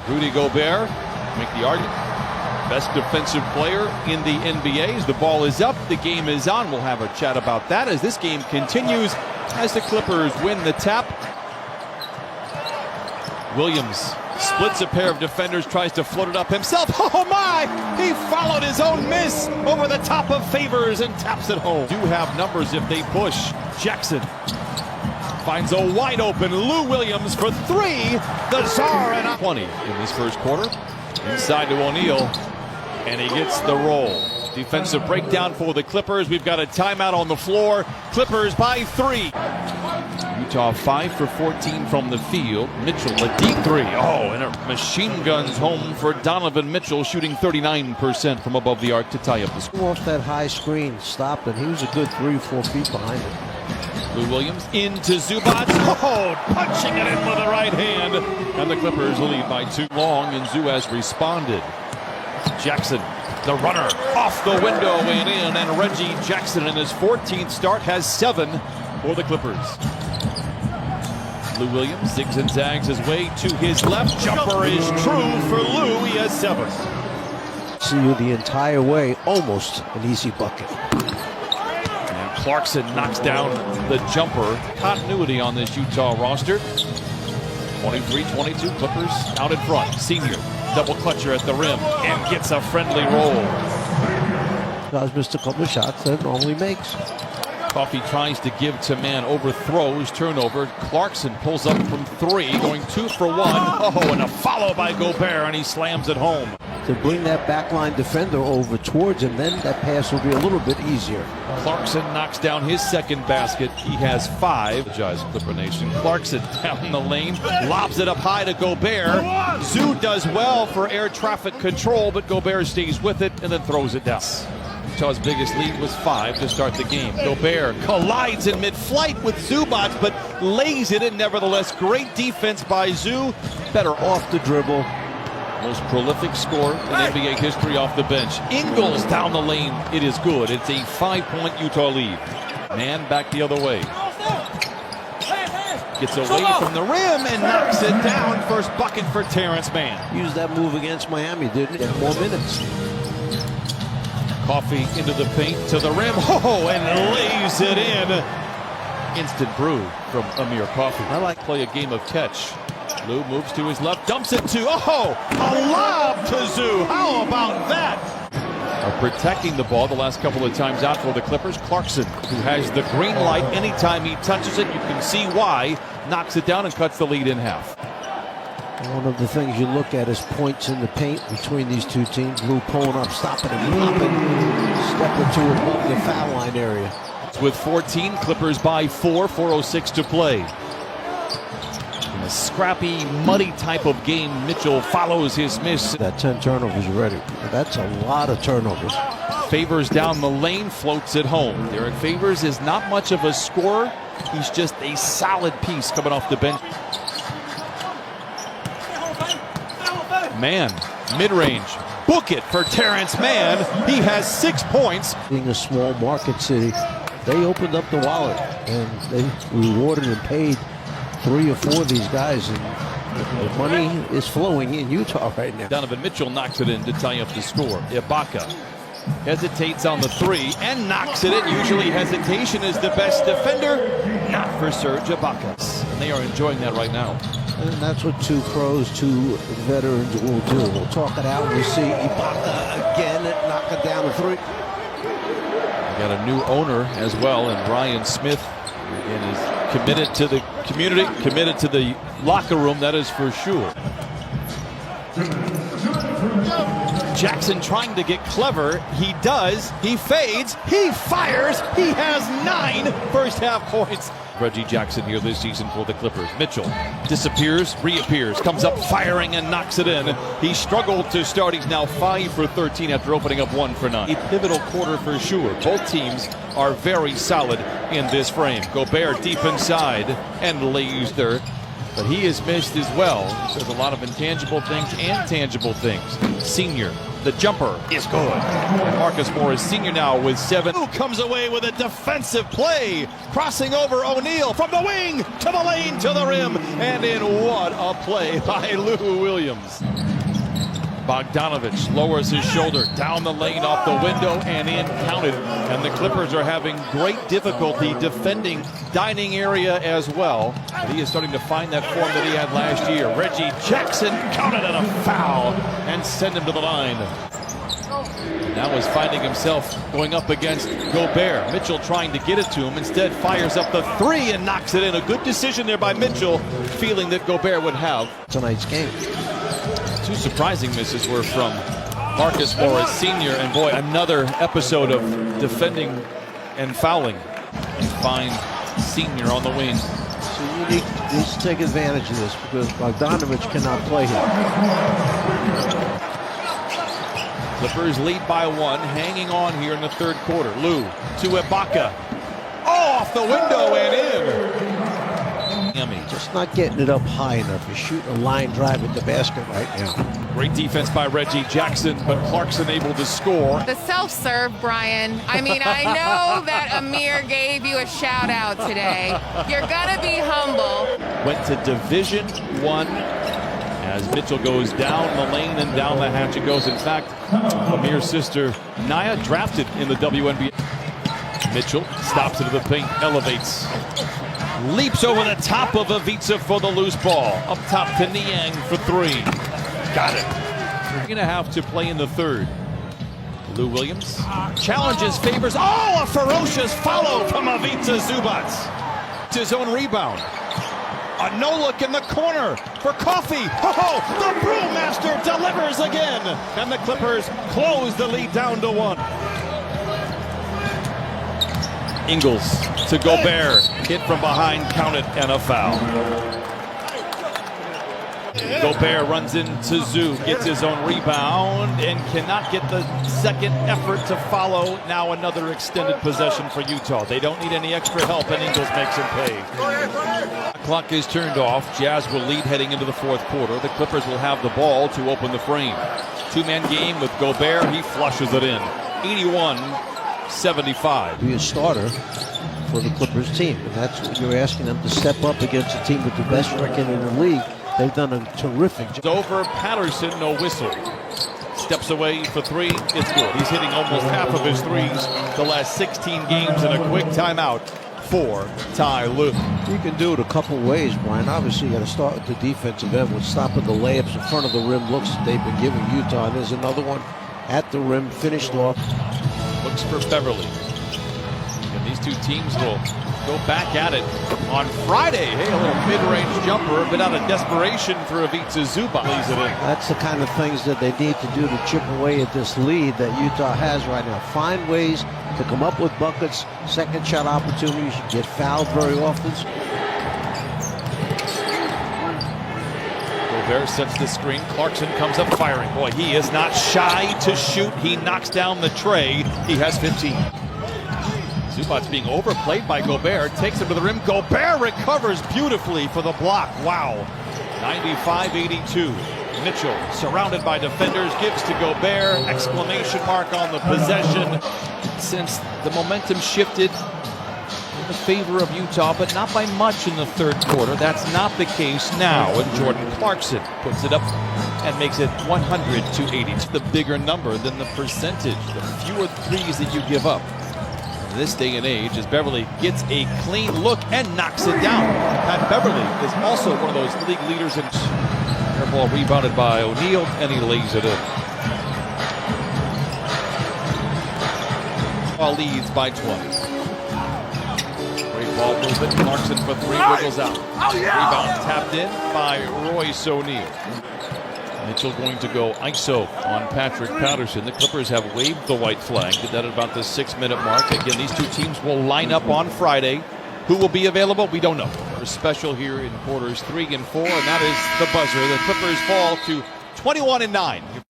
Rudy Gobert, make the argument, best defensive player in the NBA. As the ball is up, the game is on. We'll have a chat about that as this game continues as the Clippers win the tap. Williams splits a pair of defenders, tries to float it up himself. Oh my! He followed his own miss over the top of Favors and taps it home. Do have numbers if they push. Jackson finds a wide open Lou Williams for three. The Czar and 20 in this first quarter. Inside to O'Neal, and he gets the roll. Defensive breakdown for the Clippers. We've got a timeout on the floor. Clippers by 3. Utah 5 for 14 from the field. Mitchell, a deep 3. Oh, and a machine guns home for Donovan Mitchell, shooting 39% from above the arc to tie up the score. Off that high screen, stopped it. He was a good 3-4 feet behind it. Lou Williams into Zubac. Oh, punching it in with the right hand. And the Clippers lead by 2. Long, and Zoo has responded. Jackson, the runner, off the window and in. And Reggie Jackson in his 14th start has 7 for the Clippers. Lou Williams zigs and zags his way to his left. Jumper is true for Lou. He has 7. See you the entire way, almost an easy bucket. And Clarkson knocks down the jumper. Continuity on this Utah roster. 23-22, Clippers out in front. Senior, double clutcher at the rim and gets a friendly roll. Guys missed a couple of shots that normally makes. Coffey tries to give to man, overthrows, turnover. Clarkson pulls up from 3, going 2 for 1. Oh, and a follow by Gobert, and he slams it home. To bring that backline defender over towards him, then that pass will be a little bit easier. Clarkson knocks down his second basket. He has 5. Apologize, Clipper Nation. Clarkson down the lane, lobs it up high to Gobert. Zoo does well for air traffic control, but Gobert stays with it and then throws it down. Utah's biggest lead was 5 to start the game. Gobert collides in mid-flight with Zubac, but lays it in nevertheless. Great defense by Zoo. Better off the dribble. Most prolific scorer in NBA history off the bench. Ingles down the lane. It is good. It's a 5-point Utah lead. Man back the other way. Gets away from the rim and knocks it down. First bucket for Terrence Mann. Used that move against Miami, didn't it? More minutes. Coffey into the paint to the rim. Oh, and lays it in. Instant brew from Amir Coffey. I like play a game of catch. Lou moves to his left, dumps it to, a lob to Zoo. How about that? Are protecting the ball the last couple of times out for the Clippers. Clarkson, who has the green light anytime he touches it. You can see why. Knocks it down and cuts the lead in half. One of the things you look at is points in the paint between these two teams. Lou pulling up, stopping and popping. Step or two above the foul line area. With 14, Clippers by 4, 4:06 to play. In a scrappy, muddy type of game, Mitchell follows his miss. That 10 turnovers already. That's a lot of turnovers. Favors down the lane, floats it home. Derek Favors is not much of a scorer. He's just a solid piece coming off the bench. Mann, mid-range, book it for Terrence Mann. He has 6 points. Being a small market city, they opened up the wallet and they rewarded and paid 3 or 4 of these guys, and the money is flowing in Utah right now. Donovan Mitchell knocks it in to tie up the score. Ibaka hesitates on the 3 and knocks it in. Usually hesitation is the best defender. Not for Serge Ibaka. And they are enjoying that right now. And that's what 2 pros, 2 veterans will do. We'll talk it out. We'll see Ibaka again knock it down the 3. We got a new owner as well, and Ryan Smith again is committed to the community, committed to the locker room, that is for sure. Jackson trying to get clever. He does. He fades. He fires. He has 9 first half points. Reggie Jackson here this season for the Clippers. Mitchell disappears, reappears, comes up firing and knocks it in. He struggled to start. He's now 5 for 13 after opening up 1 for 9. A pivotal quarter for sure. Both teams are very solid in this frame. Gobert deep inside and lays there. but he is missed as well. There's a lot of intangible things and tangible things. Senior, the jumper is good. And Marcus Morris, senior now with 7. Who comes away with a defensive play, crossing over O'Neal from the wing to the lane to the rim, and in what a play by Lou Williams. Bogdanovich lowers his shoulder down the lane off the window and in, counted. And the Clippers are having great difficulty defending dining area as well. But he is starting to find that form that he had last year. Reggie Jackson counted on a foul and send him to the line. Now is finding himself going up against Gobert. Mitchell trying to get it to him. Instead fires up the 3 and knocks it in. A good decision there by Mitchell, feeling that Gobert would have tonight's game. 2 surprising misses were from Marcus Morris Sr. And boy, another episode of defending and fouling. And find Sr. on the wing. So you need to take advantage of this because Bogdanovich cannot play here. Clippers lead by 1, hanging on here in the 3rd quarter. Lou to Ibaka. Oh, off the window and in. Just not getting it up high enough. He's shooting a line drive at the basket right now. Great defense by Reggie Jackson, but Clarkson able to score. The self-serve, Brian. I mean, I know that Amir gave you a shout out today. You're gonna be humble. Went to Division I as Mitchell goes down the lane and down the hatch it goes. In fact, Amir's sister Naya drafted in the WNBA. Mitchell stops into the paint, elevates. Leaps over the top of Ivica for the loose ball. Up top to Niang for 3. Got it. We're going to have to play in the 3rd. Lou Williams challenges, favors. Oh, a ferocious follow from Ivica Zubac. His own rebound. A no-look in the corner for Coffey. Oh, the Brewmaster delivers again. And the Clippers close the lead down to 1. Ingles to Gobert, hit from behind, counted, and a foul. Gobert runs into Zoo, gets his own rebound, and cannot get the second effort to follow. Now another extended possession for Utah. They don't need any extra help, and Ingles makes him pay. The clock is turned off. Jazz will lead heading into the 4th quarter. The Clippers will have the ball to open the frame. 2-man game with Gobert. He flushes it in. 81-75. Be a starter for the Clippers team, and that's what you're asking them to step up against a team with the best record in the league. They've done a terrific job. Over Patterson, no whistle. Steps away for 3, it's good. He's hitting almost half of his 3s the last 16 games in a quick timeout for Ty Lue. You can do it a couple ways, Brian. Obviously, you got to start with the defensive end with stopping the layups in front of the rim looks that they've been giving Utah. And there's another one at the rim, finished off. Looks for Beverly. And these 2 teams will go back at it on Friday. Hey, a little mid-range jumper, but out of desperation for Ivica Zubac. Leaves it in. That's the kind of things that they need to do to chip away at this lead that Utah has right now. Find ways to come up with buckets, second shot opportunities, get fouled very often. Gobert sets the screen. Clarkson comes up firing. Boy, he is not shy to shoot. He knocks down the tray. He has 15. Zubac's being overplayed by Gobert. Takes him to the rim. Gobert recovers beautifully for the block. Wow. 95-82. Mitchell, surrounded by defenders, gives to Gobert. Exclamation mark on the possession. Since the momentum shifted in the favor of Utah, but not by much in the 3rd quarter. That's not the case now. And Jordan Clarkson puts it up and makes it 100-80. It's the bigger number than the percentage, the fewer 3s that you give up. In this day and age, as Beverly gets a clean look and knocks it down. Pat Beverly is also one of those league leaders in air ball rebounded by O'Neal, and he lays it in. Ball leads by 20. Great ball movement. Clarkson for 3, wiggles out. Rebound tapped in by Royce O'Neal. Mitchell going to go ISO on Patrick Patterson. The Clippers have waved the white flag. Did that at about the 6-minute mark. Again, these 2 teams will line up on Friday. Who will be available? We don't know. We're special here in quarters 3 and 4, and that is the buzzer. The Clippers fall to 21-9.